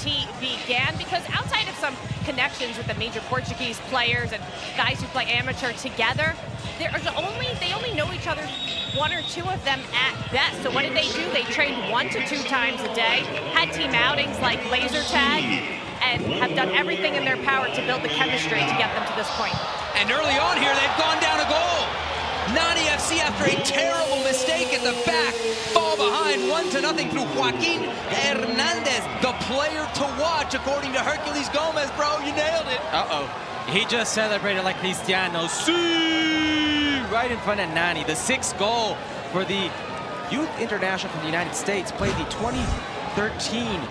TST began, because outside of some connections with the major Portuguese players and guys who play amateur together, they only know each other, one or two of them at best. So what did they do? They trained 1 to 2 times a day, had team outings like laser tag, and have done everything in their power to build the chemistry to get them to this point. And early on here, they've gone down a goal. Nani FC, after a terrible mistake at the back, fall behind 1-0 through Joaquin Hernandez, the player to watch, according to Hercules Gomez. Bro, you nailed it. Uh-oh. He just celebrated like Cristiano. See! Right in front of Nani. The 6th goal for the Youth International from the United States. Played the 2013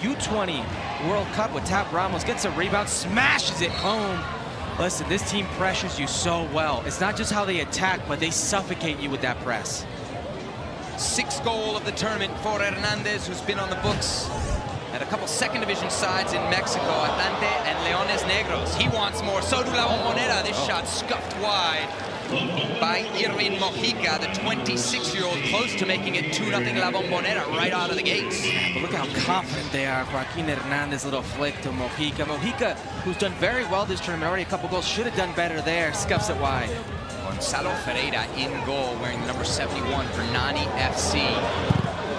U20 World Cup with Tab Ramos. Gets a rebound, smashes it home. Listen, this team pressures you so well. It's not just how they attack, but they suffocate you with that press. 6th goal of the tournament for Hernandez, who's been on the books at a couple second division sides in Mexico, Atlante and Leones Negros. He wants more. So do La Bombonera. This shot scuffed wide by Irvin Mojica, the 26-year-old, close to making it 2-0 La Bombonera right out of the gates. But look how confident they are. Joaquin Hernandez, little flick to Mojica. Mojica, who's done very well this tournament, already a couple goals, should have done better there. Scuffs it wide. Gonzalo Ferreira in goal, wearing the number 71 for Nani FC.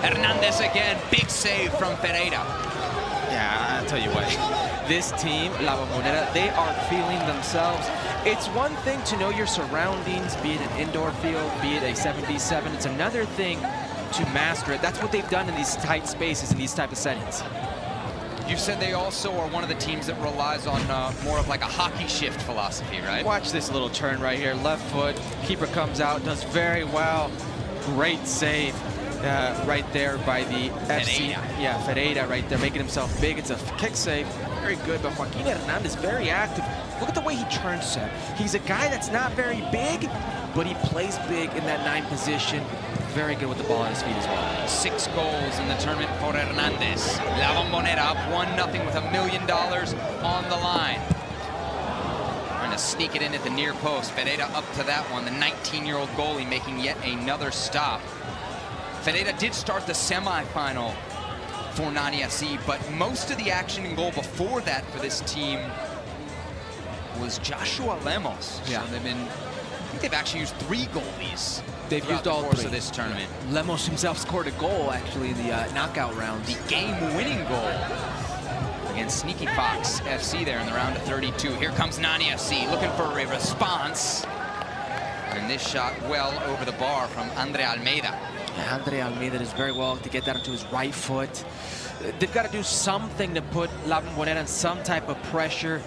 Hernandez again, big save from Ferreira. Yeah, I'll tell you what, this team, La Bombonera, they are feeling themselves. It's one thing to know your surroundings, be it an indoor field, be it a 7v7. It's another thing to master it. That's what they've done in these tight spaces, in these type of settings. You said they also are one of the teams that relies on more of like a hockey shift philosophy, right? Watch this little turn right here. Left foot, keeper comes out, does very well. Great save. Right there by the FC. Yeah, Ferreira right there, making himself big. It's a kick save. Very good, but Joaquin Hernandez very active. Look at the way he turns, Seb. He's a guy that's not very big, but he plays big in that 9 position. Very good with the ball at his feet as well. 6 goals in the tournament for Hernandez. La Bombonera up 1-0 with $1 million on the line. Trying to sneak it in at the near post. Ferreira up to that one. The 19-year-old goalie making yet another stop. Ferreira did start the semifinal for Nani FC, but most of the action and goal before that for this team was Joshua Lemos. Yeah. So I think they've actually used 3 goalies. They've used all 3 of this tournament. Lemos himself scored a goal, actually, in the knockout round. The game-winning goal against Sneaky Fox FC there in the round of 32. Here comes Nani FC looking for a response. And this shot well over the bar from Andre Almeida. Andre Almeida does very well to get that onto his right foot. They've got to do something to put La Bombonera in some type of pressure,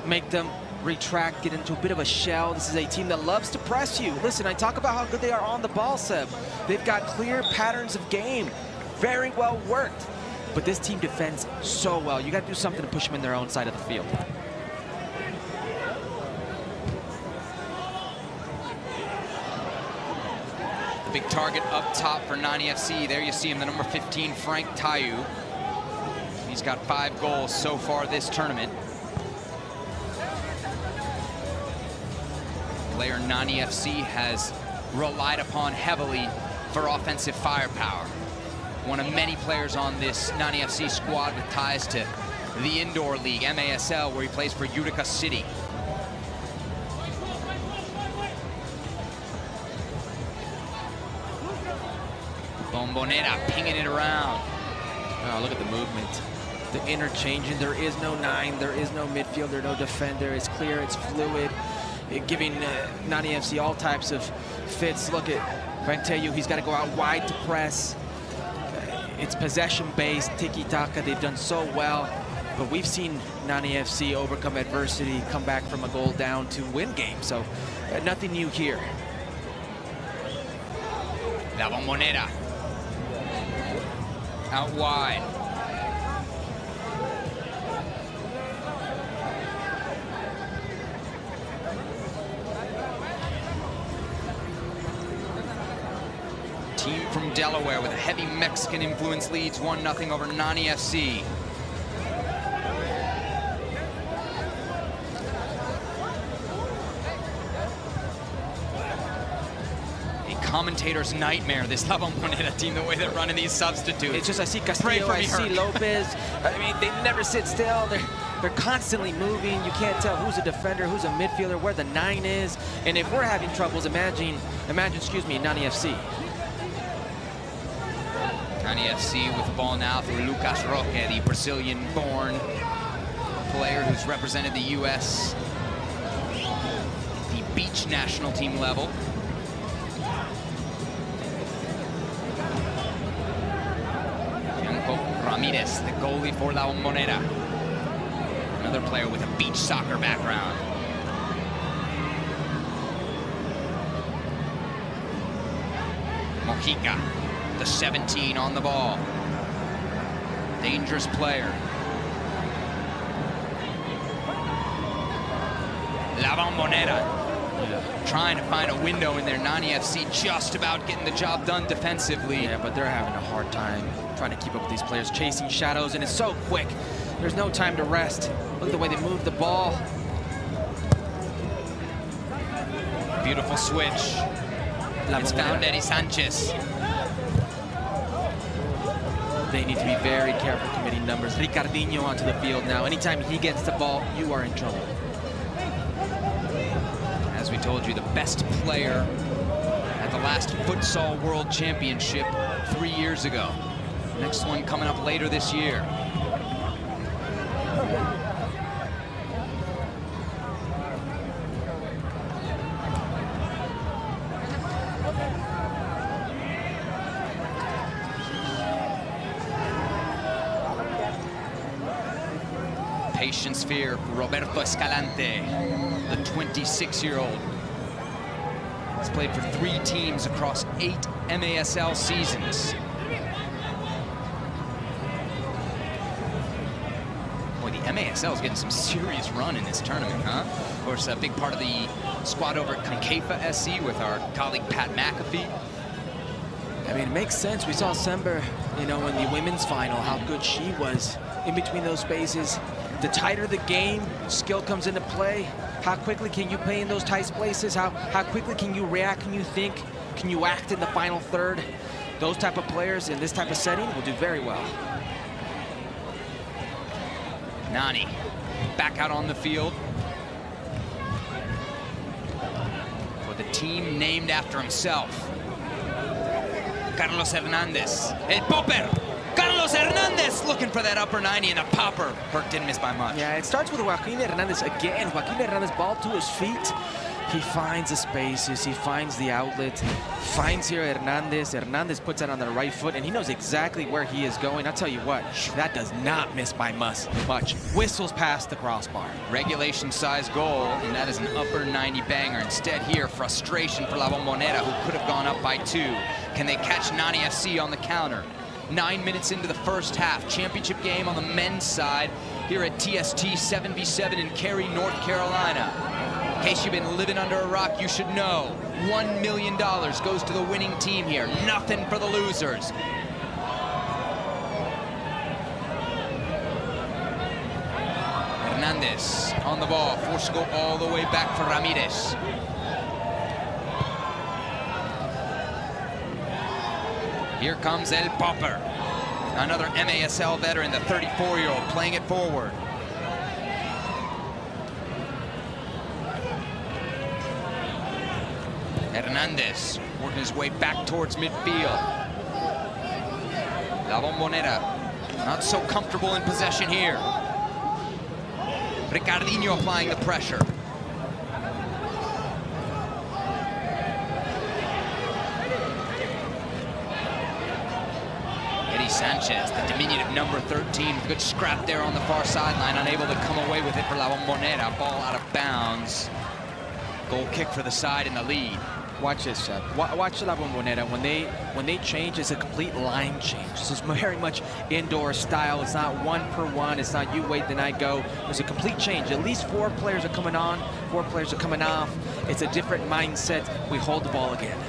make them retract, get into a bit of a shell. This is a team that loves to press you. Listen, I talk about how good they are on the ball, Seb. They've got clear patterns of game, very well worked. But this team defends so well. You got to do something to push them in their own side of the field. Big target up top for Nani FC. There you see him, the number 15, Frank Tayu. He's got 5 goals so far this tournament. Player Nani FC has relied upon heavily for offensive firepower. One of many players on this Nani FC squad with ties to the indoor league, MASL, where he plays for Utica City. Bombonera pinging it around. Oh, look at the movement. The interchanging. There is no 9. There is no midfielder, no defender. It's clear. It's fluid. Giving Nani FC all types of fits. Look at Frank Tayu. He's got to go out wide to press. It's possession-based, tiki-taka. They've done so well. But we've seen Nani FC overcome adversity, come back from a goal down to win games. So nothing new here. La Bombonera. Out wide. Team from Delaware with a heavy Mexican influence leads 1-0 over Nani FC. A commentator's nightmare, this La Bombonera team, the way they're running these substitutes. It's just, I see Castillo, I see Lopez. I mean, they never sit still. They're constantly moving. You can't tell who's a defender, who's a midfielder, where the 9 is. And if we're having troubles, imagine, excuse me, Nani FC. Nani FC with the ball now through Lucas Roque, the Brazilian-born player who's represented the U.S. the beach national team level. Ramirez, the goalie for La Bombonera. Another player with a beach soccer background. Mojica, the 17 on the ball. Dangerous player. La Bombonera trying to find a window in their Nani FC, just about getting the job done defensively. Yeah, but they're having a hard time trying to keep up with these players, chasing shadows, and it's so quick. There's no time to rest. Look at the way they move the ball. Beautiful switch. It's found Eddie Sanchez. They need to be very careful committing numbers. Ricardinho onto the field now. Anytime he gets the ball, you are in trouble. As we told you, the best player at the last Futsal World Championship 3 years ago. Next one coming up later this year. Patience fear for Roberto Escalante, the 26-year-old. He's played for 3 teams across 8 MASL seasons. Boy, the MASL is getting some serious run in this tournament, huh? Of course, a big part of the squad over at Concaifa SC with our colleague Pat McAfee. I mean, it makes sense. We saw Sember, you know, in the women's final, how good she was in between those spaces. The tighter the game, skill comes into play. How quickly can you play in those tight places? How quickly can you react? Can you think? Can you act in the final third? Those type of players in this type of setting will do very well. Nani back out on the field for the team named after himself. Carlos Hernandez, el popper. Carlos Hernandez looking for that upper 90, and the popper. Burke didn't miss by much. Yeah, it starts with Joaquin Hernandez again. Joaquin Hernandez, ball to his feet. He finds the spaces, he finds the outlet, finds here Hernandez. Hernandez puts that on the right foot, and he knows exactly where he is going. I'll tell you what, that does not miss by much. Whistles past the crossbar. Regulation size goal, and that is an upper 90 banger. Instead here, frustration for La Bombonera, who could have gone up by 2. Can they catch Nani FC on the counter? 9 minutes into the first half. Championship game on the men's side here at TST 7v7 in Cary, North Carolina. In case you've been living under a rock, you should know $1 million goes to the winning team here. Nothing for the losers. Hernandez on the ball, forced to go all the way back for Ramirez. Here comes El Popper, another MASL veteran, the 34-year-old, playing it forward. Hernandez working his way back towards midfield. La Bombonera not so comfortable in possession here. Ricardinho applying the pressure. Sanchez, the diminutive number 13, good scrap there on the far sideline, unable to come away with it for La Bombonera. Ball out of bounds. Goal kick for the side in the lead. Watch this, Shep. Watch La Bombonera. When they change, it's a complete line change. This is very much indoor style. It's not 1 per 1. It's not you wait, then I go. There's a complete change. At least 4 players are coming on, 4 players are coming off. It's a different mindset. We hold the ball again.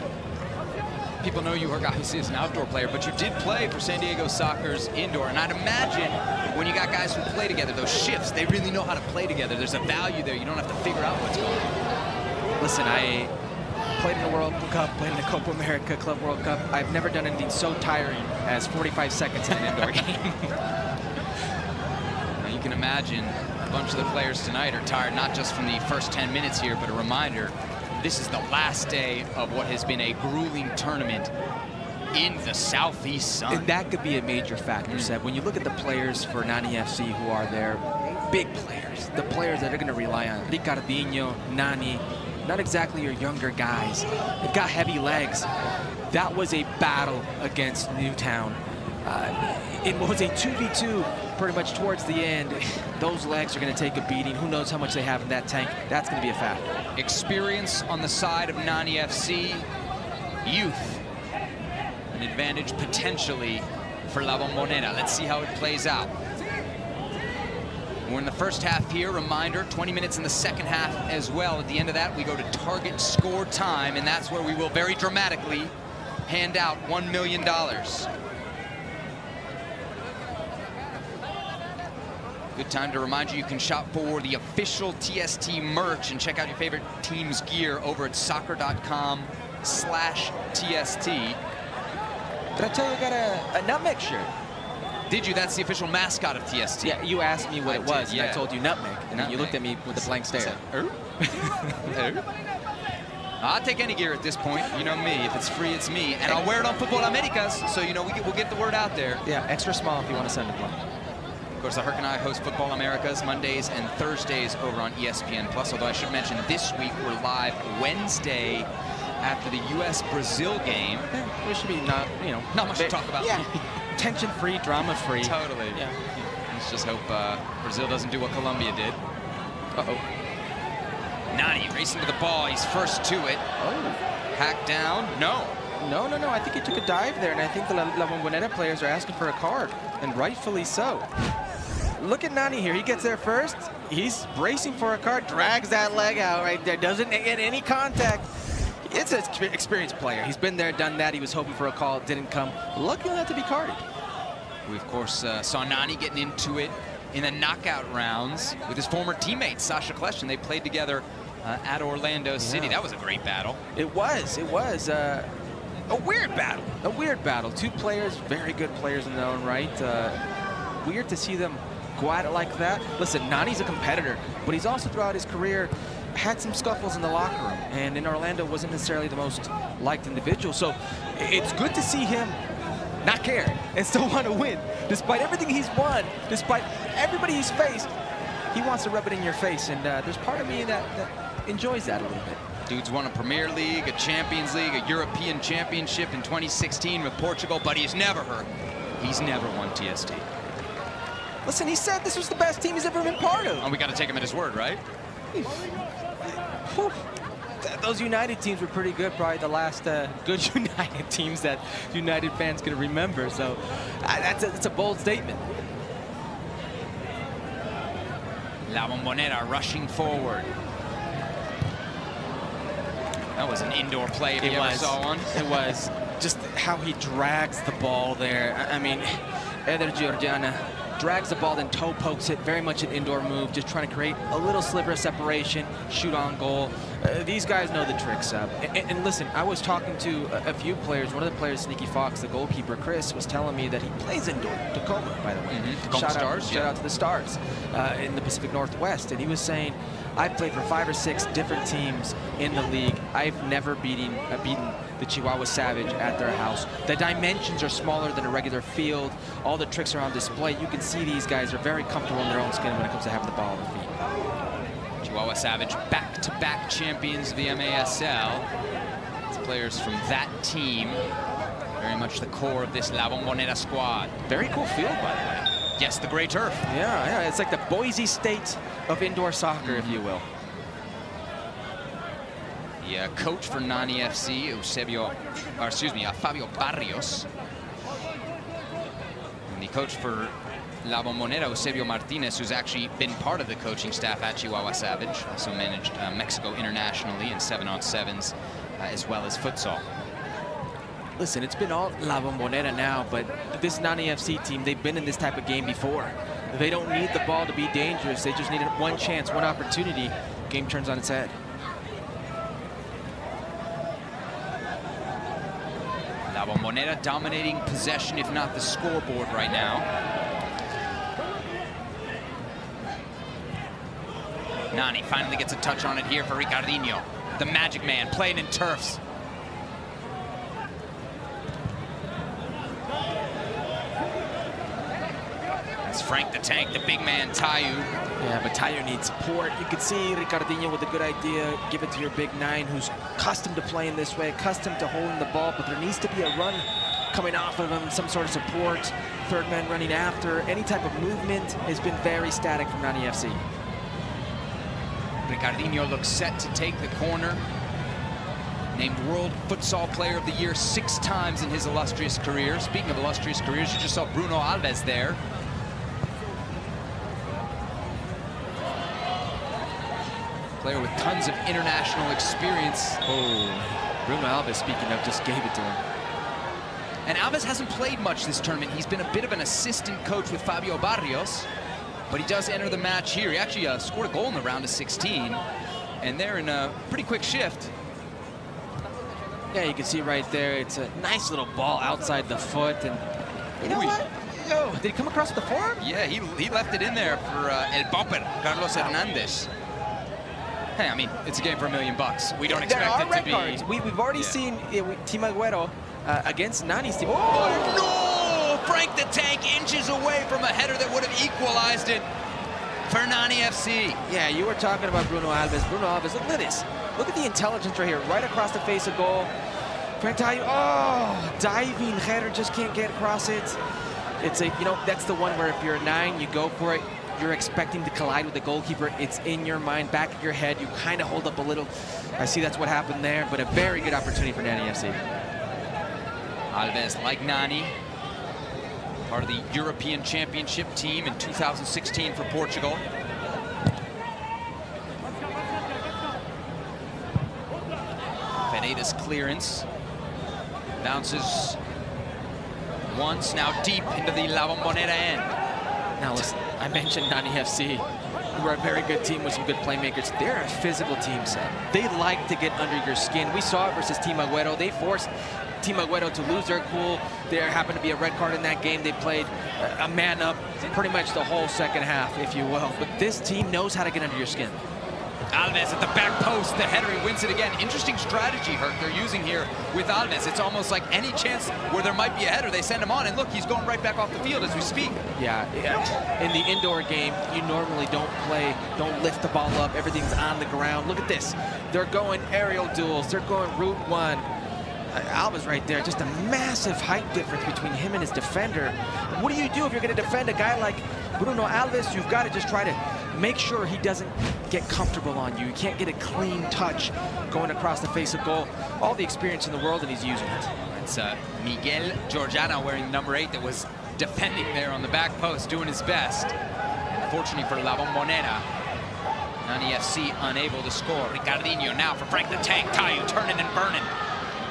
People know you are obviously as an outdoor player, but you did play for San Diego Soccer's indoor. And I'd imagine when you got guys who play together, those shifts, they really know how to play together. There's a value there. You don't have to figure out what's going on. Listen, played in the World Cup, played in the Copa America Club World Cup. I've never done anything so tiring as 45 seconds in an indoor game. Now you can imagine a bunch of the players tonight are tired, not just from the first 10 minutes here, but a reminder, this is the last day of what has been a grueling tournament in the Southeast sun. And that could be a major factor, Seb. When you look at the players for Nani FC who are there, big players, the players that are going to rely on Ricardinho, Nani, not exactly your younger guys. They've got heavy legs. That was a battle against Newtown. It was a 2v2 pretty much towards the end. Those legs are going to take a beating. Who knows how much they have in that tank. That's going to be a factor. Experience on the side of Nani FC. Youth. An advantage potentially for La Bombonera. Let's see how it plays out. We're in the first half here. Reminder, 20 minutes in the second half as well. At the end of that, we go to target score time, and that's where we will very dramatically hand out $1 million. Good time to remind you, you can shop for the official TST merch and check out your favorite team's gear over at soccer.com/TST. Did I tell you I got a nutmeg shirt? Did you? That's the official mascot of TST. Yeah, you asked me what it was, yeah. and I told you nutmeg. And then you looked at me with a blank stare. I'll take any gear at this point. You know me. If it's free, it's me. And I'll wear it on Football Americas, so you know we'll get the word out there. Yeah, extra small if you want to send it one. Of course, the Herc and I host Football Americas Mondays and Thursdays over on ESPN+. Although I should mention, this week we're live Wednesday after the U.S.-Brazil game. Yeah, there should be not much to talk about. Yeah, tension-free, drama-free. Totally. Yeah. Let's just hope Brazil doesn't do what Colombia did. Uh-oh. Nani racing to the ball. He's first to it. Oh. Hack down. No. No. I think he took a dive there, and I think the La Bombonera players are asking for a card, and rightfully so. Look at Nani here. He gets there first. He's bracing for a card, drags that leg out right there, doesn't get any contact. It's an experienced player. He's been there, done that. He was hoping for a call. It didn't come. Lucky not to be carded. We, of course, saw Nani getting into it in the knockout rounds with his former teammate, Sasha Kleshtin. They played together at Orlando City. That was a great battle. It was a weird battle. A weird battle. Two players, very good players in their own right. Weird to see them go at it like that. Listen, Nani's a competitor, but he's also throughout his career had some scuffles in the locker room, and in Orlando wasn't necessarily the most liked individual. So it's good to see him not care and still want to win. Despite everything he's won, despite everybody he's faced, he wants to rub it in your face, and there's part of me that enjoys that a little bit. Dude's won a Premier League, a Champions League, a European Championship in 2016 with Portugal, but he's never hurt. He's never won TST. Listen, he said this was the best team he's ever been part of. And we got to take him at his word, right? Those United teams were pretty good, probably the last good United teams that United fans can remember. So that's a bold statement. La Bombonera rushing forward. That was an indoor play if you ever saw one. It was. Just how he drags the ball there. I mean, Eder Georgiana drags the ball, then toe pokes it. Very much an indoor move, just trying to create a little sliver of separation, shoot on goal. These guys know the tricks. And listen, I was talking to a few players. One of the players, Sneaky Fox, the goalkeeper, Chris, was telling me that he plays indoor. Tacoma, by the way. Shout out to the Stars in the Pacific Northwest. And he was saying, I've played for 5 or 6 different teams in the league. I've never beaten the Chihuahua Savage at their house. The dimensions are smaller than a regular field. All the tricks are on display. You can see these guys are very comfortable in their own skin when it comes to having the ball on their feet. Chihuahua Savage, back-to-back champions of the MASL. It's players from that team, very much the core of this La Bombonera squad. Very cool field, by the way. Yes, the gray turf. Yeah, it's like the Boise State of indoor soccer, if you will. The coach for Nani FC, Fabio Barrios. And the coach for La Bombonera, Eusebio Martinez, who's actually been part of the coaching staff at Chihuahua Savage, also managed Mexico internationally in 7-on-7s, as well as futsal. Listen, it's been all La Bombonera now, but this Nani FC team, they've been in this type of game before. They don't need the ball to be dangerous. They just need one chance, one opportunity. Game turns on its head. Bombonera dominating possession, if not the scoreboard right now. Nani finally gets a touch on it here for Ricardinho. The Magic Man playing in turfs. It's Frank the Tank, the big man, Tayu. Yeah, but Tayu needs support. You can see Ricardinho with a good idea. Give it to your big nine who's accustomed to playing this way, accustomed to holding the ball, but there needs to be a run coming off of him, some sort of support, third man running after. Any type of movement has been very static from Nani FC. Ricardinho looks set to take the corner. Named World Futsal Player of the Year 6 times in his illustrious career. Speaking of illustrious careers, you just saw Bruno Alves there. Player with tons of international experience. Oh, Bruno Alves, speaking of, just gave it to him. And Alves hasn't played much this tournament. He's been a bit of an assistant coach with Fabio Barrios, but he does enter the match here. He actually scored a goal in the round of 16, and they're in a pretty quick shift. Yeah, you can see right there, it's a nice little ball outside the foot, and you know what? Yo, did he come across the forearm? Yeah, he left it in there for El Bumper, Carlos Hernandez. Hey, I mean, it's a game for $1 million. We don't expect it to be. Cards. We've already seen Team Agüero against Nani's team. Oh, no! Frank the Tank inches away from a header that would have equalized it for Nani FC. Yeah, you were talking about Bruno Alves. Bruno Alves, look at this. Look at the intelligence right here, right across the face of goal. Frank Tayu, oh, diving header, just can't get across it. It's a, you know, that's the one where if you're a 9, you go for it. You're expecting to collide with the goalkeeper. It's in your mind, back of your head. You kind of hold up a little. I see that's what happened there, but a very good opportunity for Nani FC. Alves, like Nani, part of the European Championship team in 2016 for Portugal. Pereira's clearance. Bounces once, now deep into the La Bombonera end. Now listen, I mentioned Nani FC. We're a very good team with some good playmakers. They're a physical team, Seb. They like to get under your skin. We saw it versus Team Agüero. They forced Team Agüero to lose their cool. There happened to be a red card in that game. They played a man up pretty much the whole second half, if you will. But this team knows how to get under your skin. Alves at the back post, the header, he wins it again. Interesting strategy, Herc, they're using here with Alves. It's almost like any chance where there might be a header, they send him on, and look, he's going right back off the field as we speak. Yeah. In the indoor game, you normally don't lift the ball up, everything's on the ground. Look at this. They're going aerial duels, they're going route one. Alves right there, just a massive height difference between him and his defender. What do you do if you're going to defend a guy like Bruno Alves? You've got to just try to make sure he doesn't get comfortable on you. You can't get a clean touch going across the face of goal. All the experience in the world, and he's using it. It's Miguel Georgiana wearing number 8 that was defending there on the back post, doing his best. Unfortunately for La Bombonera, Nani FC unable to score. Ricardinho now for Frank the Tank. Tayu turning and burning.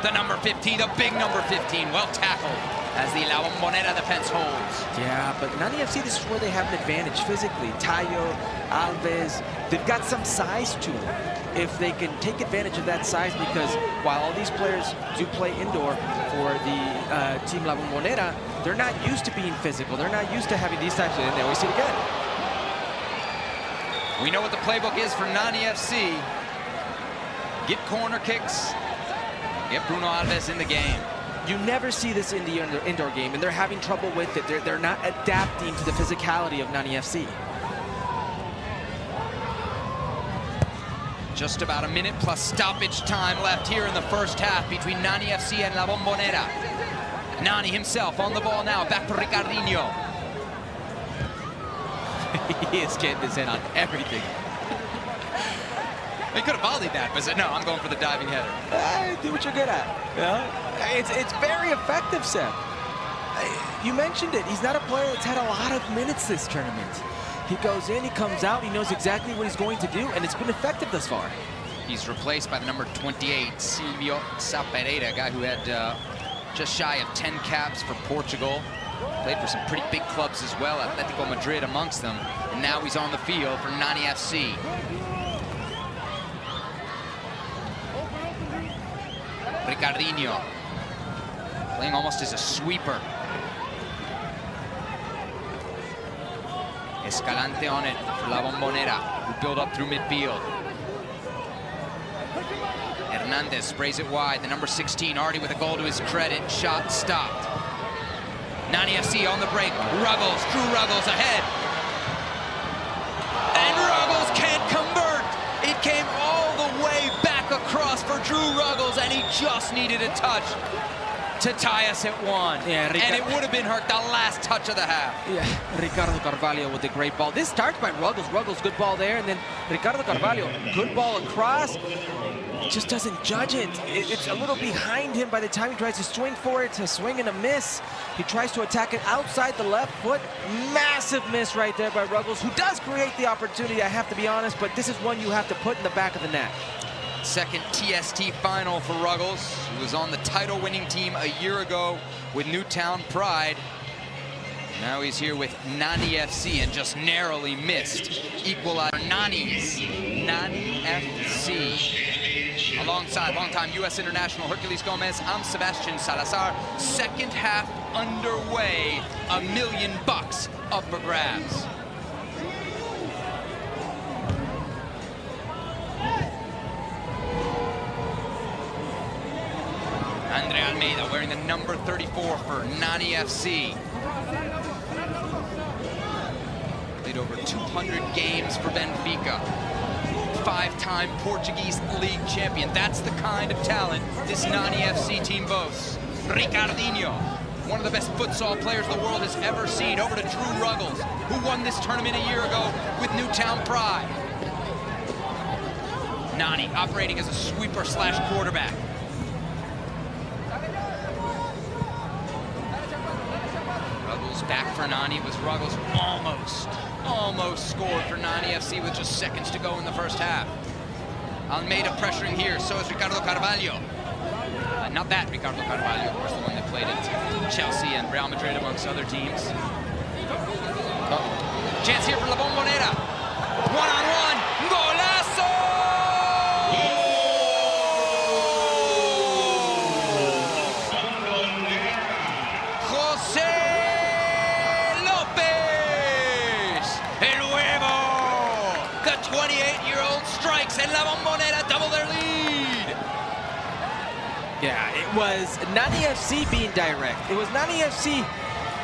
The number 15, the big number 15, well tackled as the La Bombonera defense holds. Yeah, but Nani FC, this is where they have an advantage physically. Tayo, Alves, they've got some size to them. If they can take advantage of that size, because while all these players do play indoor for the Team La Bombonera, they're not used to being physical. They're not used to having these types of, and they always see it again. We know what the playbook is for Nani FC. Get corner kicks, get Bruno Alves in the game. You never see this in the indoor game, and they're having trouble with it. They're not adapting to the physicality of Nani FC. Just about a minute plus stoppage time left here in the first half between Nani FC and La Bombonera. Nani himself on the ball now, back for Ricardinho. He is getting his head on everything. He could have volleyed that, but said, no, I'm going for the diving header. Do what you're good at. You know? It's very effective, Seb. You mentioned it. He's not a player that's had a lot of minutes this tournament. He goes in, he comes out, he knows exactly what he's going to do, and it's been effective thus far. He's replaced by the number 28, Silvio Pereira, a guy who had just shy of 10 caps for Portugal. Played for some pretty big clubs as well, Atletico Madrid amongst them. And now he's on the field for Nani FC. Ricardinho. Playing almost as a sweeper. Escalante on it for La Bombonera, who build up through midfield. Hernandez sprays it wide. The number 16 already with a goal to his credit. Shot stopped. Nani FC on the break. Ruggles, Drew Ruggles ahead. And Ruggles can't convert. It came all the way back across for Drew Ruggles, and he just needed a touch to tie us at 1. Yeah, and it would have been hurt the last touch of the half. Yeah, Ricardo Carvalho with a great ball. This starts by Ruggles. Ruggles, good ball there, and then Ricardo Carvalho, good ball across. Just doesn't judge it. It's a little behind him by the time he tries to swing for it. It's a swing and a miss. He tries to attack it outside the left foot. Massive miss right there by Ruggles, who does create the opportunity, I have to be honest, but this is one you have to put in the back of the net. Second TST final for Ruggles, who was on the title-winning team a year ago with Newtown Pride. Now he's here with Nani FC and just narrowly missed. Equalizer Nani's. Nani FC. Alongside longtime U.S. international Herculez Gomez, I'm Sebastian Salazar. Second half underway. $1 million up for grabs. Andre Almeida wearing the number 34 for Nani FC. Played over 200 games for Benfica. 5-time Portuguese league champion. That's the kind of talent this Nani FC team boasts. Ricardinho, one of the best futsal players the world has ever seen. Over to Drew Ruggles, who won this tournament a year ago with Newtown Pride. Nani operating as a sweeper/quarterback. Ruggles back for Nani. Was Ruggles almost scored for Nani FC with just seconds to go in the first half. Almeida pressuring here, so is Ricardo Carvalho. Not that Ricardo Carvalho, of course, the one that played at Chelsea and Real Madrid amongst other teams. Chance here for La Bombonera. One-on-one, golazo! Jose Lopez! El huevo! The 28-year-old strikes, and La Bombonera double their lead. Yeah, it was Nani FC being direct. It was Nani FC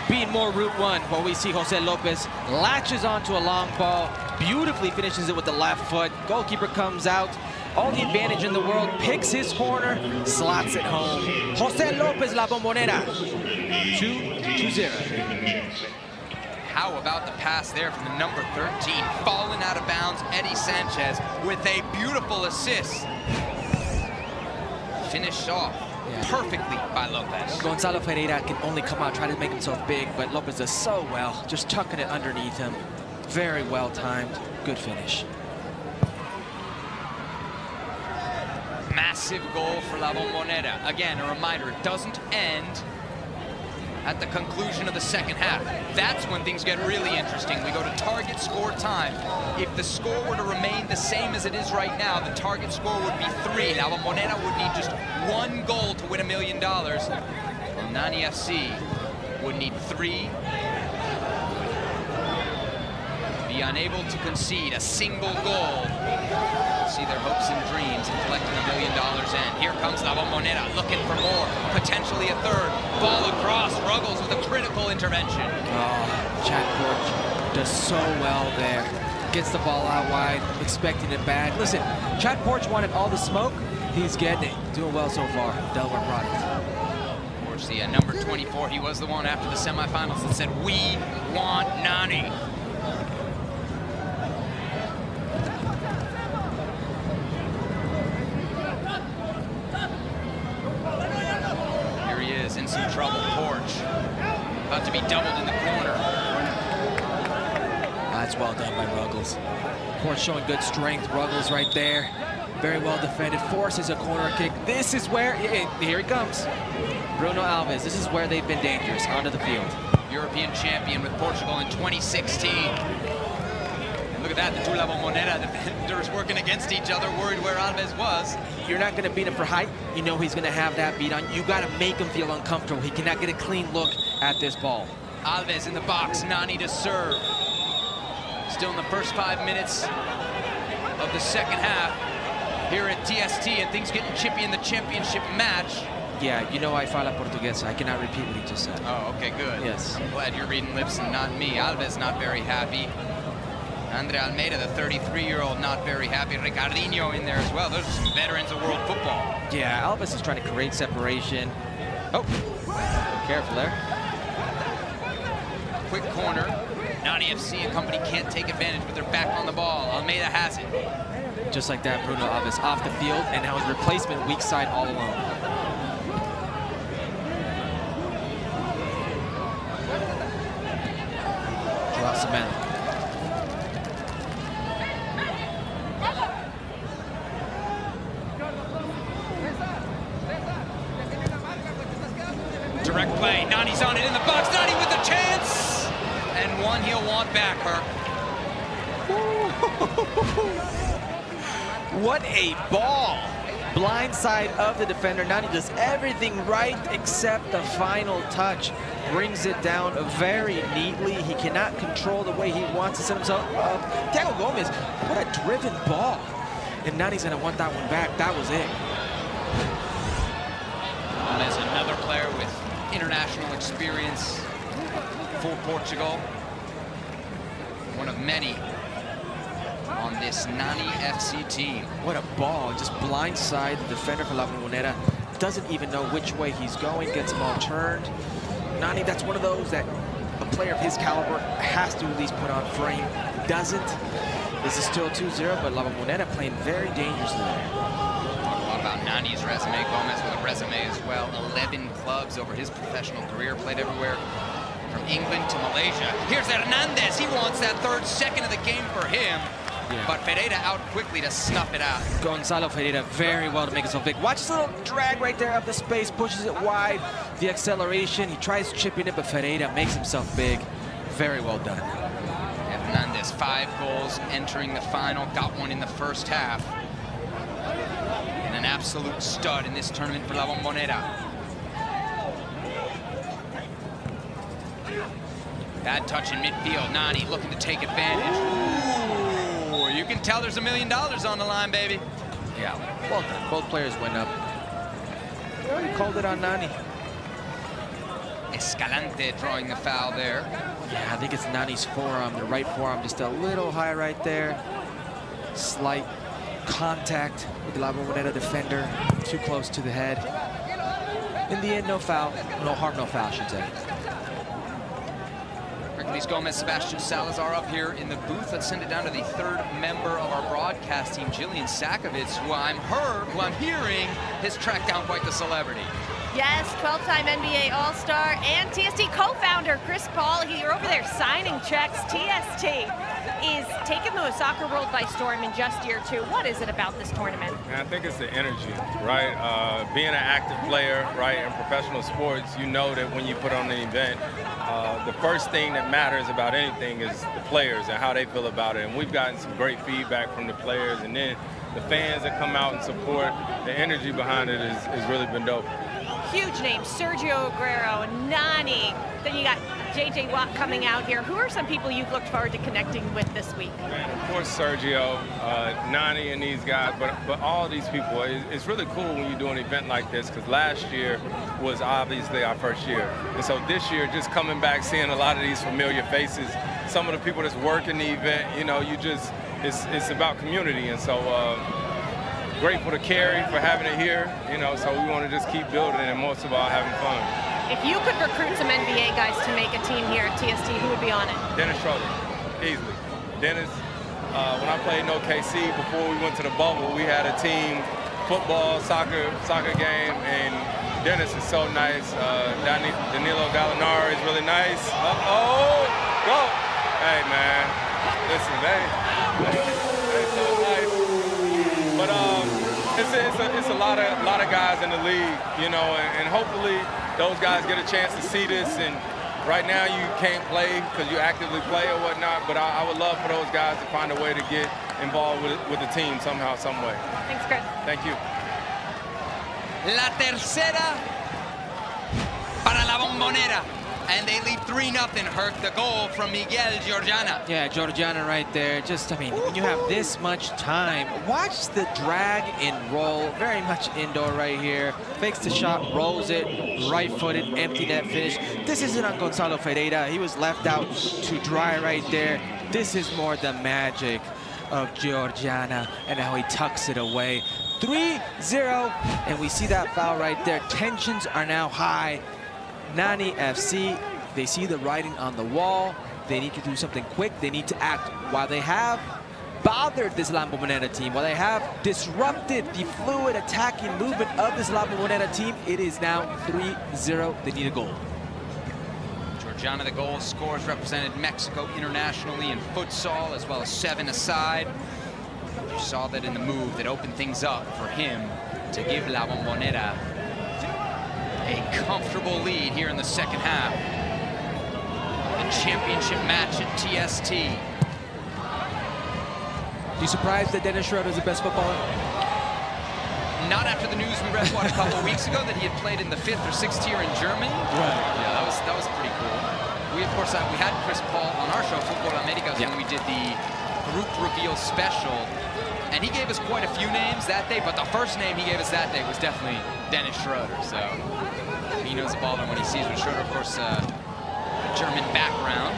being more Route 1. While we see Jose Lopez latches onto a long ball, beautifully finishes it with the left foot. Goalkeeper comes out, all the advantage in the world, picks his corner, slots it home. Jose Lopez, La Bombonera, 2-0. How about the pass there from the number 13, falling out of bounds, Eddie Sanchez with a beautiful assist. Finished off perfectly by Lopez. Gonzalo Ferreira can only come out, try to make himself big, but Lopez does so well, just tucking it underneath him. Very well timed, good finish. Massive goal for La Bombonera. Again, a reminder, it doesn't end at the conclusion of the second half. That's when things get really interesting. We go to target score time. If the score were to remain the same as it is right now, the target score would be 3. La Bombonera would need just 1 goal to win $1 million. Well, Nani FC would need 3. Be unable to concede a single goal. See their hopes and dreams in collecting $1 million in. Here comes La Bombonera looking for more, potentially a third. Ball across, Ruggles with a critical intervention. Oh, Chad Porch does so well there. Gets the ball out wide, expecting it back. Listen, Chad Porch wanted all the smoke. He's getting it. Doing well so far. Delaware product. Porch, the number 24, he was the one after the semifinals that said, "We want Nani." In some trouble, Porch. About to be doubled in the corner. That's well done by Ruggles. Porch showing good strength. Ruggles right there. Very well defended. Forces a corner kick. This is where, here he comes. Bruno Alves. This is where they've been dangerous onto the field. European champion with Portugal in 2016. And Look at that, the two La Bombonera defenders working against each other, worried where Alves was. You're not going to beat him for height. You know he's going to have that beat on. You got to make him feel uncomfortable. He cannot get a clean look at this ball. Alves in the box, Nani to serve. Still in the first 5 minutes of the second half here at TST, and things getting chippy in the championship match. Yeah, you know I fala portuguesa. I cannot repeat what he just said. Oh, okay, good. Yes. I'm glad you're reading lips and not me. Alves not very happy. Andre Almeida, the 33-year-old, not very happy. Ricardinho in there as well. Those are some veterans of world football. Yeah, Alves is trying to create separation. Oh, careful there. Quick corner. Nani FC and company can't take advantage, but they're back on the ball. Almeida has it. Just like that, Bruno Alves off the field, and now his replacement weak side all alone. Joao Cement. Direct play. Nani's on it in the box. Nani with the chance. And one he'll want back, her. What a ball. Blind side of the defender. Nani does everything right except the final touch. Brings it down very neatly. He cannot control the way he wants to set himself up. Thiago Gomez, what a driven ball. And Nani's going to want that one back. That was it. As another player with international experience for Portugal. One of many on this Nani FC team. What a ball. Just blindside the defender for La Bombonera. Doesn't even know which way he's going. Gets him all turned. Nani, that's one of those that a player of his caliber has to at least put on frame. Doesn't. This is still 2-0, but La Bombonera playing very dangerously there. Talk a lot about Nani's resume. Gomez with a resume as well. 11 clubs over his professional career. Played everywhere from England to Malaysia. Here's Hernandez. He wants that third second of the game for him. Yeah. But Ferreira out quickly to snuff it out. Gonzalo Ferreira very well to make himself big. Watch this little drag right there up the space, pushes it wide. The acceleration, he tries chipping it, but Ferreira makes himself big. Very well done. Hernandez, 5 goals entering the final. Got one in the first half. And an absolute stud in this tournament for La Bombonera. Bad touch in midfield. Nani looking to take advantage. Ooh. You can tell there's $1 million on the line, baby. Yeah, well done. Both players went up. They already called it on Nani. Escalante drawing the foul there. Yeah, I think it's Nani's forearm, the right forearm, just a little high right there. Slight contact with the La Bombonera defender, too close to the head. In the end, no foul. No harm, no foul, I should say. Hercules Gomez, Sebastian Salazar up here in the booth. Let's send it down to the third member of our broadcast team, Jillian Sakovits, who I'm hearing has tracked down quite the celebrity. Yes, 12-time NBA All-Star and TST co-founder Chris Paul. You're over there signing checks. TST is taking the soccer world by storm in just year 2. What is it about this tournament? I think it's the energy, right? Being an active player, right, in professional sports, you know that when you put on an event, the first thing that matters about anything is the players and how they feel about it. And we've gotten some great feedback from the players, and then the fans that come out and support. The energy behind it has really been dope. Huge names, Sergio Aguero, Nani. Then you got JJ Watt coming out here. Who are some people you've looked forward to connecting with this week? Man, of course, Sergio, Nani, and these guys, but all these people. It's really cool when you do an event like this, because last year was obviously our first year. And so this year, just coming back, seeing a lot of these familiar faces, some of the people that's working the event, you know, it's about community. And so grateful to Carrie for having it here, you know, so we want to just keep building and most of all having fun. If you could recruit some NBA guys to make a team here at TST, who would be on it? Dennis Schroeder, easily. Dennis, when I played in OKC, before we went to the bubble, we had a team, football, soccer game, and Dennis is so nice. Danilo Gallinari is really nice. Uh-oh, go! Hey, man, listen, they're so nice. But it's a lot of guys in the league, you know, and hopefully those guys get a chance to see this and right now you can't play because you actively play or whatnot, but I would love for those guys to find a way to get involved with the team somehow, some way. Thanks, Chris. Thank you. La tercera para la Bombonera. And they lead 3-0, Herc, the goal from Miguel Georgiana. Yeah, Georgiana right there. Just, I mean, when you have this much time, watch the drag and roll. Very much indoor right here. Fakes the shot, rolls it, right-footed, empty net finish. This isn't on Gonzalo Ferreira. He was left out to dry right there. This is more the magic of Georgiana, and now he tucks it away. 3-0, and we see that foul right there. Tensions are now high. Nani FC, they see the writing on the wall. They need to do something quick. They need to act. While they have bothered this La Bombonera team, while they have disrupted the fluid attacking movement of this La Bombonera team, it is now 3-0. They need a goal. Georgiana, the goal scorers, represented Mexico internationally in futsal, as well as 7-a-side. You saw that in the move that opened things up for him to give La Bombonera a comfortable lead here in the second half. The championship match at TST. You surprised that Dennis Schroeder is the best footballer? Not after the news we read, what, a couple of weeks ago, that he had played in the 5th or 6th tier in Germany. Right. Yeah, that was pretty cool. We, of course, we had Chris Paul on our show, Football Americas, when we did the group reveal special. And he gave us quite a few names that day, but the first name he gave us that day was definitely Dennis Schroeder. So he knows the baller when he sees one. Schroeder, of course, German background.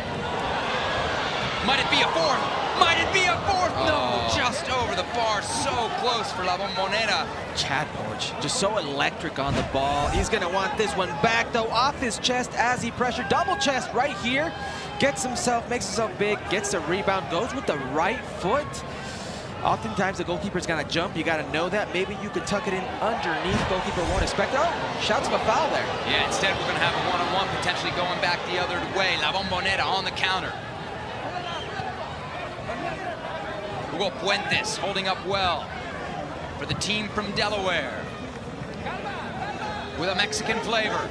Might it be a fourth? Might it be a fourth? Oh. No, just over the bar. So close for La Bombonera. Chad Borch, just so electric on the ball. He's going to want this one back, though, off his chest as he pressured. Double chest right here. Gets himself, makes himself big, gets the rebound, goes with the right foot. Oftentimes the goalkeeper's gonna jump. You gotta know that. Maybe you could tuck it in underneath. Goalkeeper won't expect it. Oh, shouts of a foul there. Yeah, instead we're gonna have a one-on-one, potentially going back the other way. La Bombonera on the counter. Hugo Puentes holding up well for the team from Delaware with a Mexican flavor.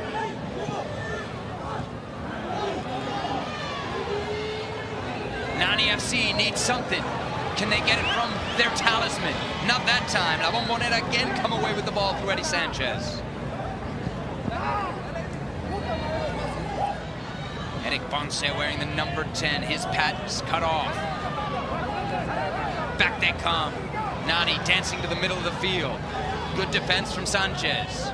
Nani FC needs something. Can they get it from their talisman? Not that time. La Bombonera again come away with the ball through Eddie Sanchez. Eric Ponce wearing the number 10. His pat's cut off. Back they come. Nani dancing to the middle of the field. Good defense from Sanchez.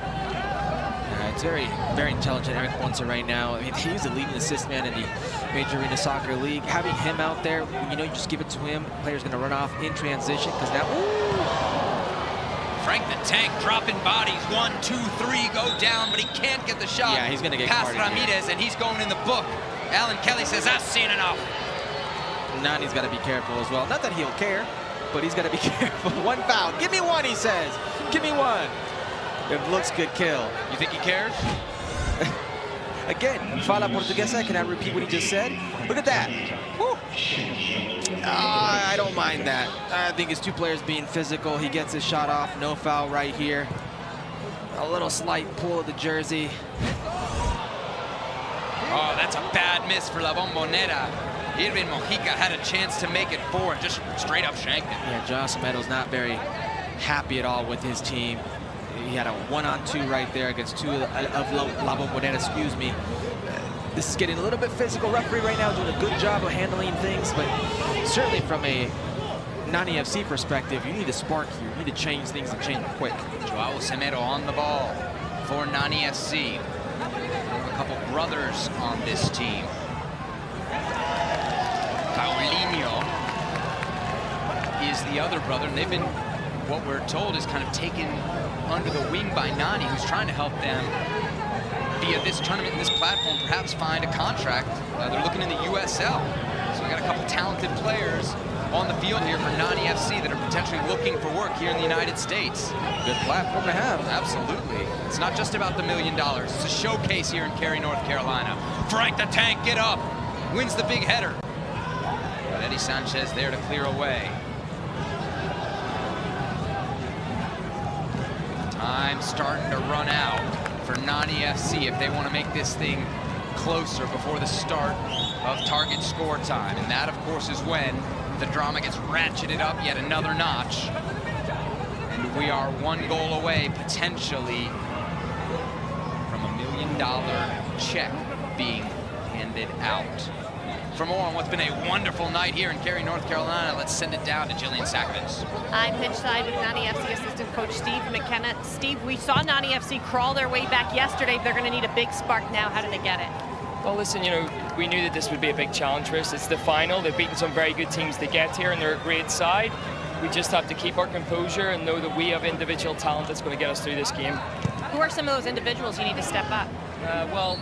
It's very, very intelligent, Eric Ponce right now. I mean, he's the leading assist man in the Major Arena Soccer League. Having him out there, you know, you just give it to him. Player's going to run off in transition because now, ooh. Frank the Tank dropping bodies. 1, 2, 3 go down, but he can't get the shot. Yeah, he's going to get past Ramirez, and he's going in the book. Alan Kelly says, I've seen enough. Nani's got to be careful as well. Not that he'll care, but he's got to be careful. One foul. Give me one, he says. Give me one. It looks good kill. You think he cares? Again, fala portuguesa. Can I repeat what he just said? Look at that. Woo. I don't mind that. I think it's two players being physical. He gets his shot off. No foul right here. A little slight pull of the jersey. Oh, that's a bad miss for La Bombonera. Irvin Mojica had a chance to make it 4 and just straight up shanked it. Yeah, Josh Meadows not very happy at all with his team. He had a 1-on-2 right there against 2 of La Bombonera, excuse me. This is getting a little bit physical. Referee right now doing a good job of handling things, but certainly from a Nani FC perspective, you need a spark here. You need to change things and change quick. Joao Semedo on the ball for Nani FC. A couple brothers on this team. Paulinho is the other brother, and they've been, what we're told, is kind of taken under the wing by Nani, who's trying to help them via this tournament and this platform perhaps find a contract. They're looking in the USL. So we got a couple talented players on the field here for Nani FC that are potentially looking for work here in the United States. Good platform to have. Absolutely. It's not just about the $1 million. It's a showcase here in Cary, North Carolina. Frank the Tank, get up. Wins the big header. But Eddie Sanchez there to clear away. Time starting to run out for Nani FC if they want to make this thing closer before the start of target score time. And that, of course, is when the drama gets ratcheted up yet another notch. And we are 1 goal away, potentially, from $1 million check being handed out. For more on what's been a wonderful night here in Cary, North Carolina, let's send it down to Jillian Sackvins. I'm pitchside with Nani FC assistant coach Steve McKenna. Steve, we saw Nani FC crawl their way back yesterday. They're going to need a big spark now. How did they get it? Well, listen, you know, we knew that this would be a big challenge for us. It's the final. They've beaten some very good teams to get here, and they're a great side. We just have to keep our composure and know that we have individual talent that's going to get us through this game. Who are some of those individuals you need to step up? Well,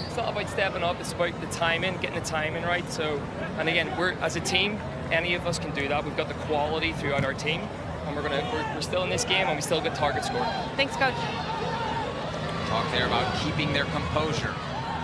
it's not about stepping up, it's about the timing, getting the timing right. So, and again, as a team, any of us can do that. We've got the quality throughout our team, and we're still in this game, and we still get target score. Thanks, coach. Talk there about keeping their composure.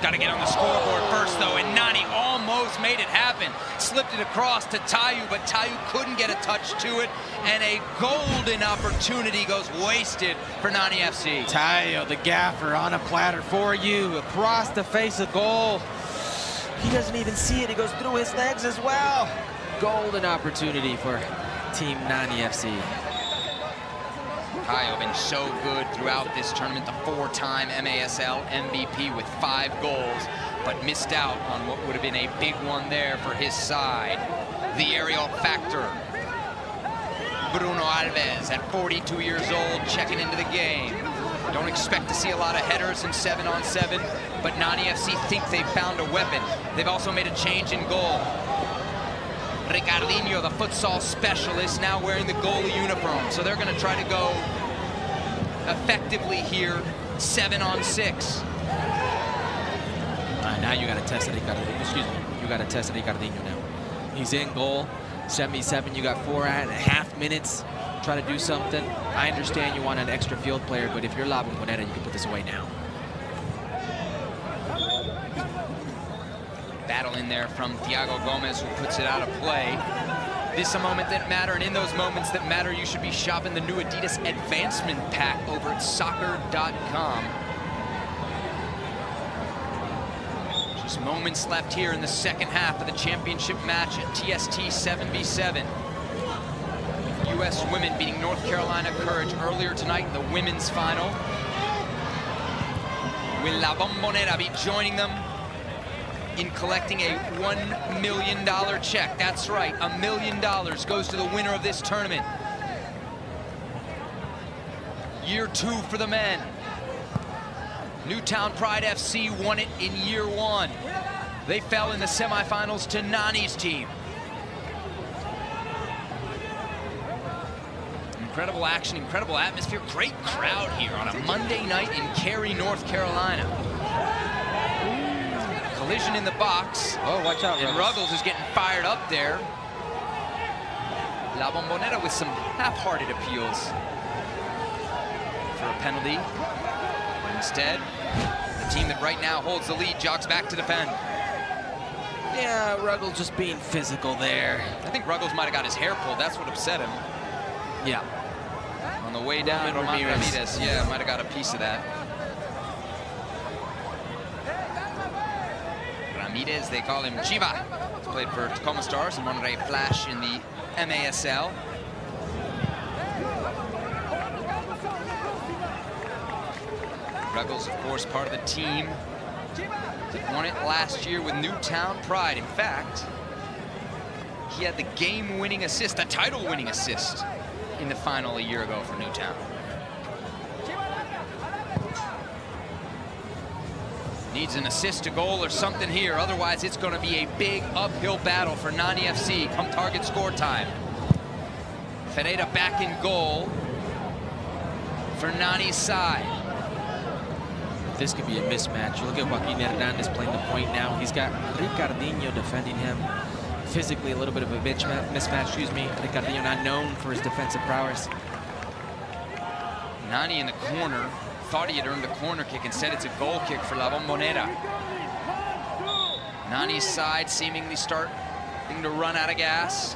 Got to get on the scoreboard first, though, and Nani almost made it happen. Slipped it across to Tayu, but Tayu couldn't get a touch to it, and a golden opportunity goes wasted for Nani FC. Tayo, the gaffer, on a platter for you, across the face of goal. He doesn't even see it. He goes through his legs as well. Golden opportunity for Team Nani FC. Tayo been so good throughout this tournament, the 4-time MASL MVP with 5 goals, but missed out on what would have been a big one there for his side. The aerial factor. Bruno Alves, at 42 years old, checking into the game. Don't expect to see a lot of headers in 7-on-7, but Nani FC think they've found a weapon. They've also made a change in goal. Ricardinho, the futsal specialist, now wearing the goalie uniform. So they're going to try to go effectively here, 7-on-6. Now you got to test Ricardinho. Excuse me. You got to test Ricardinho now. He's in goal, 77. You got 4.5 minutes. Try to do something. I understand you want an extra field player, but if you're La Bombonera, you can put this away now. Battle in there from Thiago Gomez, who puts it out of play. This is a moment that matter, and in those moments that matter, you should be shopping the new Adidas Advancement Pack over at soccer.com. Just moments left here in the second half of the championship match at TST 7v7. U.S. women beating North Carolina Courage earlier tonight in the women's final. Will La Bombonera be joining them in collecting a $1 million check? That's right, $1 million goes to the winner of this tournament. Year 2 for the men. Newtown Pride FC won it in year 1. They fell in the semifinals to Nani's team. Incredible action, incredible atmosphere, great crowd here on a Monday night in Cary, North Carolina. Collision in the box. Oh, watch out, and Ruggles is getting fired up there. La Bombonera with some half-hearted appeals for a penalty. But instead, the team that right now holds the lead jogs back to defend. Yeah, Ruggles just being physical there. I think Ruggles might have got his hair pulled. That's what upset him. Yeah. On the way down, Roman Ramirez, yeah, might have got a piece of that. Ramirez, they call him Chiva. He's played for Tacoma Stars and Monterey Flash in the MASL. Ruggles, of course, part of the team that won it last year with Newtown Pride. In fact, he had the game-winning assist, the title-winning assist in the final a year ago for Newtown. Needs an assist to goal or something here. Otherwise, it's going to be a big uphill battle for Nani FC come target score time. Ferreira back in goal for Nani's side. This could be a mismatch. Look at Joaquin Hernandez playing the point now. He's got Ricardinho defending him. Physically, a little bit of a mismatch, excuse me. Ricardinho not known for his defensive prowess. Nani in the corner. Thought he had earned a corner kick. Instead, it's a goal kick for La Bombonera. Nani's side seemingly starting to run out of gas.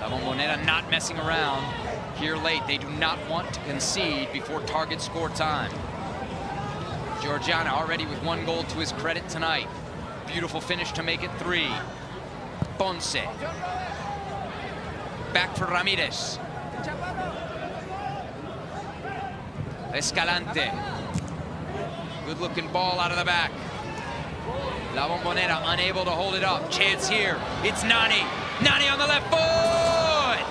La Bombonera not messing around here late. They do not want to concede before target score time. Georgiana already with 1 goal to his credit tonight. Beautiful finish to make it 3. Ponce. Back for Ramirez. Escalante. Good looking ball out of the back. La Bombonera unable to hold it up. Chance here. It's Nani. Nani on the left foot.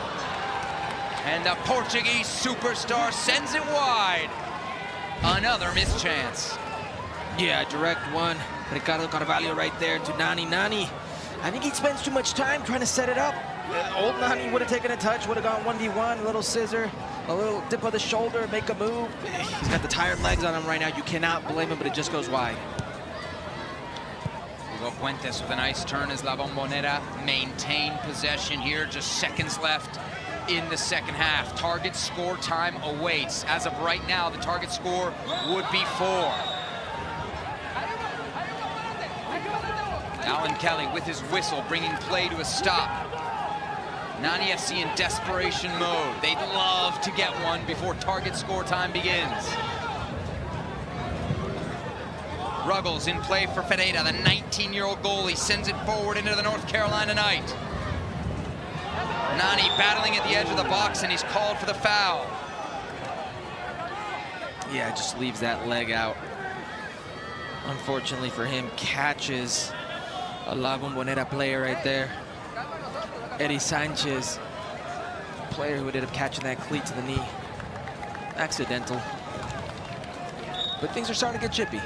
And the Portuguese superstar sends it wide. Another missed chance. Yeah, direct one. Ricardo Carvalho right there to Nani. Nani, I think he spends too much time trying to set it up. Old Nani would have taken a touch, would have gone 1v1, a little scissor, a little dip of the shoulder, make a move. He's got the tired legs on him right now. You cannot blame him, but it just goes wide. Hugo Puentes with a nice turn as La Bombonera maintain possession here. Just seconds left in the second half. Target score time awaits. As of right now, the target score would be 4. Alan Kelly with his whistle bringing play to a stop. Nani FC in desperation mode. They'd love to get one before target score time begins. Ruggles in play for Ferreira, the 19-year-old goalie, sends it forward into the North Carolina night. Nani battling at the edge of the box, and he's called for the foul. Yeah, just leaves that leg out. Unfortunately for him, catches a La Bombonera player right there. Eddie Sanchez, player who ended up catching that cleat to the knee. Accidental. But things are starting to get chippy.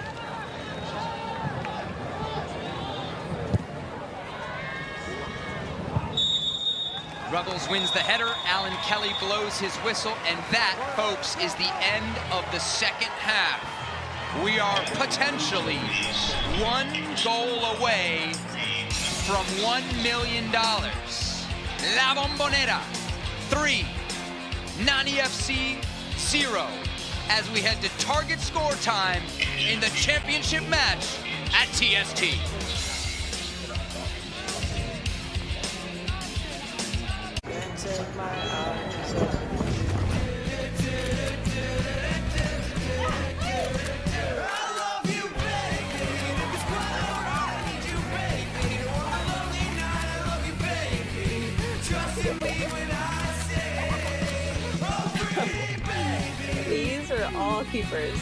Ruggles wins the header. Alan Kelly blows his whistle, and that, folks, is the end of the second half. We are potentially 1 goal away from $1 million. La Bombonera 3, Nani FC 0, as we head to target score time in the championship match at TST. These are all keepers.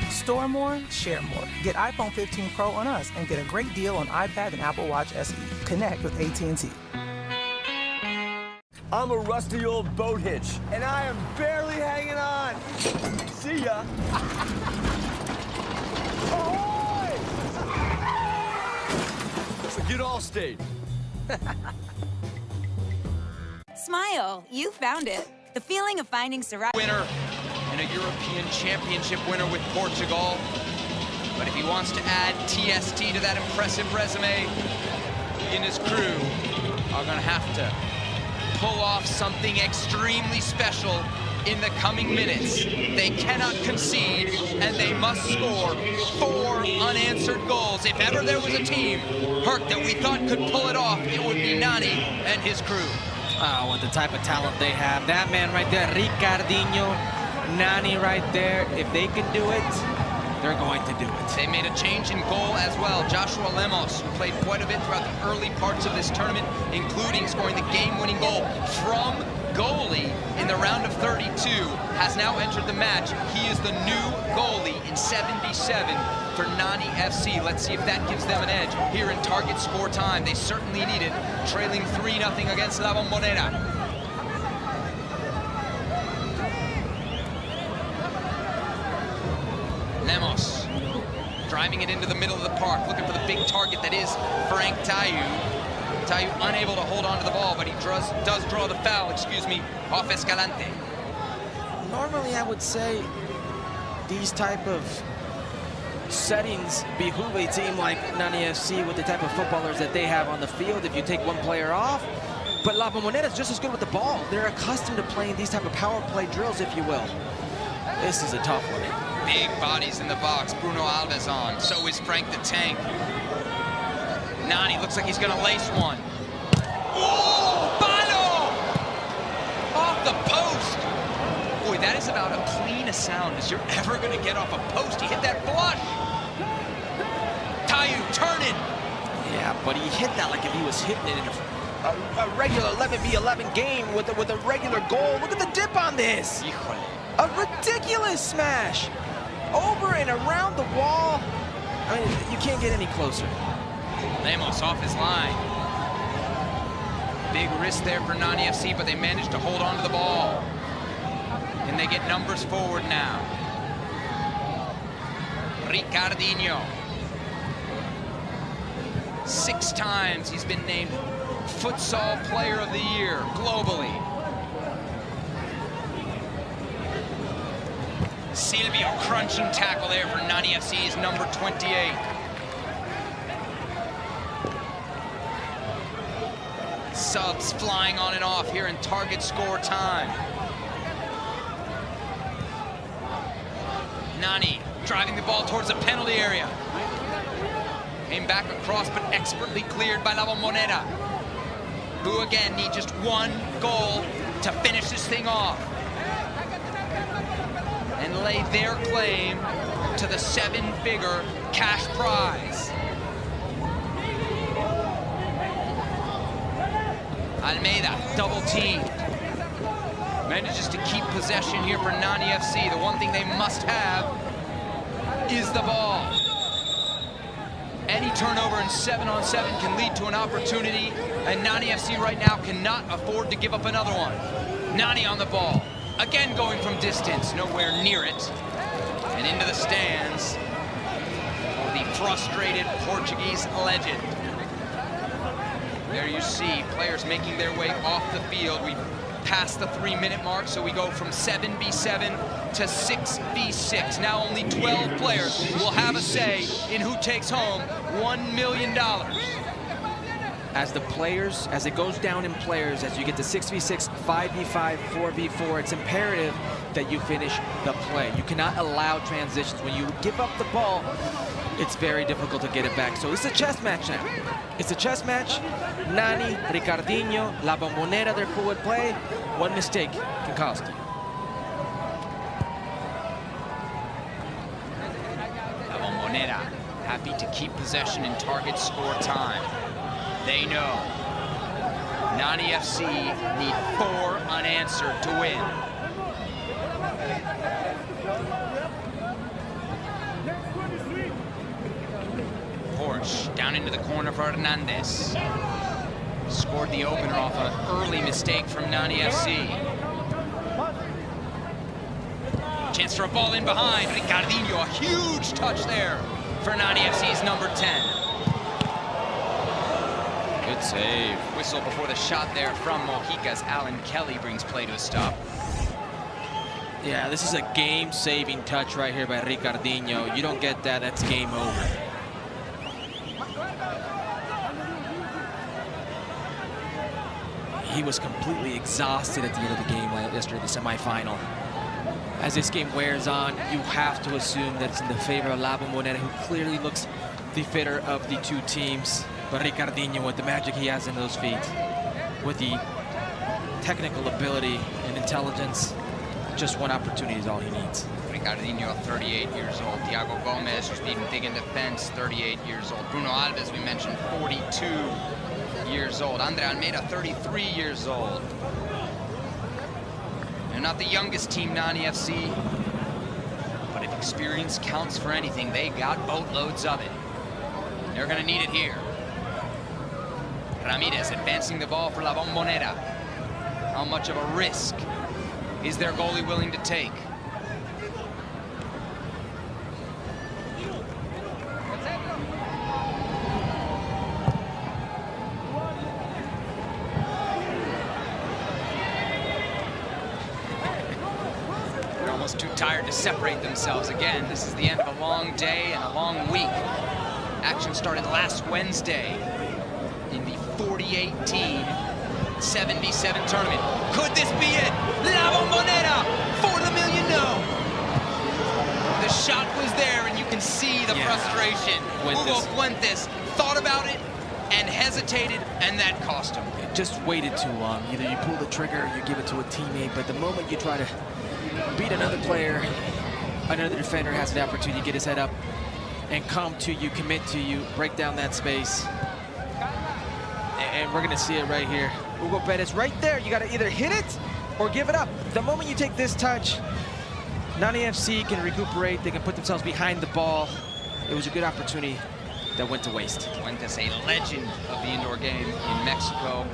Store more, share more. Get iPhone 15 Pro on us and get a great deal on iPad and Apple Watch SE. Connect with AT&T. I'm a rusty old boat hitch, and I am barely hanging on. See ya. Ahoy! Forget Allstate. Smile, you found it. The feeling of finding Syrah. Winner and a European Championship winner with Portugal. But if he wants to add TST to that impressive resume, he and his crew are gonna have to pull off something extremely special in the coming minutes. They cannot concede, and they must score 4 unanswered goals. If ever there was a team, Herc, that we thought could pull it off, it would be Nani and his crew. Oh, with the type of talent they have. That man right there, Ricardinho, Nani right there. If they can do it, they're going to do it. They made a change in goal as well. Joshua Lemos, who played quite a bit throughout the early parts of this tournament, including scoring the game-winning goal from goalie in the round of 32, has now entered the match. He is the new goalie in 77 for Nani FC. Let's see if that gives them an edge here in target score time. They certainly need it, trailing 3-0 against La Bombonera. Lemos driving it into the middle of the park, looking for the big target that is Frank Tayu. Tayu unable to hold on to the ball, but he does draw the foul, off Escalante. Normally, I would say these type of settings behoove a team like Nani FC with the type of footballers that they have on the field if you take one player off. But La Bombonera is just as good with the ball. They're accustomed to playing these type of power play drills, if you will. This is a tough one. Big bodies in the box. Bruno Alves on. So is Frank the Tank. Nani looks like he's going to lace one. Oh, Bano! Off the post. Boy, that is about a clean of sound as you're ever going to get off a post. He hit that flush. Tayu turning. Yeah, but he hit that like if he was hitting it in a regular 11v11 game with a regular goal. Look at the dip on this. Híjole. A ridiculous smash. Over and around the wall. I mean, you can't get any closer. Lemos off his line. Big risk there for Nani FC, but they managed to hold on to the ball. And they get numbers forward now. Ricardinho. 6 times he's been named Futsal Player of the Year globally. Silvio crunching tackle there for Nani FC's number 28. Subs flying on and off here in target score time. Nani driving the ball towards the penalty area. Came back across, but expertly cleared by La Bombonera, who again need just 1 goal to finish this thing off and lay their claim to the 7-figure cash prize. Almeida, double team. Manages to keep possession here for Nani FC. The one thing they must have is the ball. Any turnover in 7-on-7 can lead to an opportunity, and Nani FC right now cannot afford to give up another one. Nani on the ball, again going from distance, nowhere near it, and into the stands for the frustrated Portuguese legend. There you see players making their way off the field. We passed the 3-minute mark, so we go from 7v7 to 6v6. Now only 12 players will have a say in who takes home $1 million. As it goes down in players, as you get to 6v6, 5v5, 4v4, it's imperative that you finish the play. You cannot allow transitions. When you give up the ball, it's very difficult to get it back. So it's a chess match now. It's a chess match. Nani, Ricardinho, La Bombonera, their forward play. One mistake can cost you. La Bombonera happy to keep possession in target score time. They know Nani FC need 4 unanswered to win. Porsche down into the corner for Hernandez. Scored the opener off an early mistake from Nani FC. Chance for a ball in behind. Ricardinho, a huge touch there for Nani FC's number 10. Good save. Whistle before the shot there from Mojica's Alan Kelly brings play to a stop. Yeah, this is a game-saving touch right here by Ricardinho. You don't get that, that's game over. He was completely exhausted at the end of the game yesterday, the semifinal. As this game wears on, you have to assume that it's in the favor of La Bombonera, who clearly looks the fitter of the 2 teams. But Ricardinho, with the magic he has in those feet, with the technical ability and intelligence, just 1 opportunity is all he needs. Ricardinho, 38 years old. Thiago Gomez, who's been big in defense, 38 years old. Bruno Alves, we mentioned, 42 years old. Andre Almeida, 33 years old. They're not the youngest team, Nani FC, but if experience counts for anything, they got boatloads of it. They're gonna need it here. Ramirez advancing the ball for La Bombonera. How much of a risk is their goalie willing to take? They're almost too tired to separate themselves again. This is the end of a long day and a long week. Action started last Wednesday in the 48-team 7v7 tournament. Could this be it? La Bombonera for the million, no. The shot was there, and you can see the frustration. Hugo Fuentes thought about it and hesitated, and that cost him. It just waited too long. Either you pull the trigger or you give it to a teammate, but the moment you try to beat another player, another defender has the opportunity to get his head up and come to you, commit to you, break down that space. And we're gonna see it right here. Hugo Perez right there. You gotta either hit it or give it up. The moment you take this touch, Nani FC can recuperate. They can put themselves behind the ball. It was a good opportunity that went to waste. Fuentes, a legend of the indoor game in Mexico.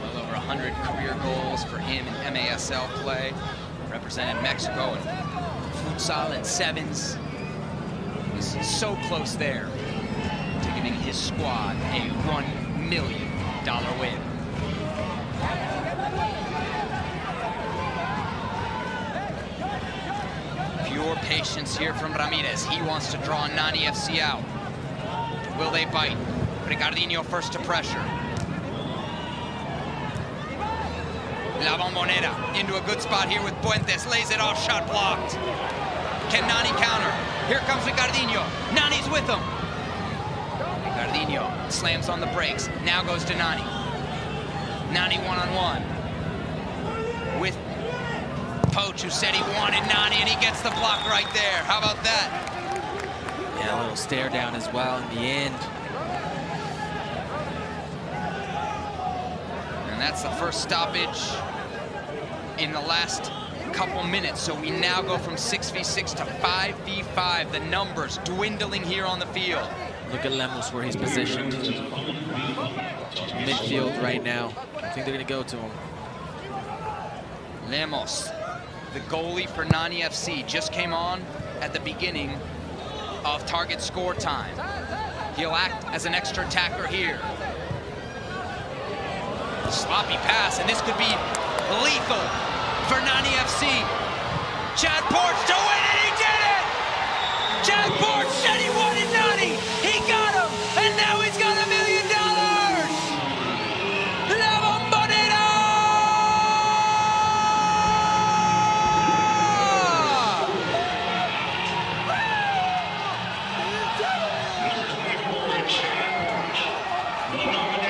Well over 100 career goals for him in MASL play. Represented Mexico in futsal and sevens. Was so close there to giving his squad a $1 million win. Pure patience here from Ramirez. He wants to draw Nani FC out. Will they bite? Ricardinho first to pressure. La Bombonera into a good spot here with Fuentes. Lays it off, shot blocked. Can Nani counter? Here comes Ricardinho. Nani's with him. Ricardinho slams on the brakes. Now goes to Nani. Nani one-on-one with Poach, who said he wanted Nani, and he gets the block right there. How about that? Yeah, a little stare down as well in the end. And that's the first stoppage in the last couple minutes. So we now go from 6v6 to 5v5. The numbers dwindling here on the field. Look at Lemos where he's positioned. Midfield right now. I think they're gonna go to him. Lemos, the goalie for Nani FC, just came on at the beginning of target score time. He'll act as an extra attacker here. Sloppy pass, and this could be lethal for Nani FC. Chad Porch to win it, he did it! Chad Porch said he wanted Nani, he got him, and now he's got $1 million! La Bombonera!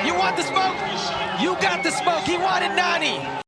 You want the smoke? You got the smoke. He wanted Nani.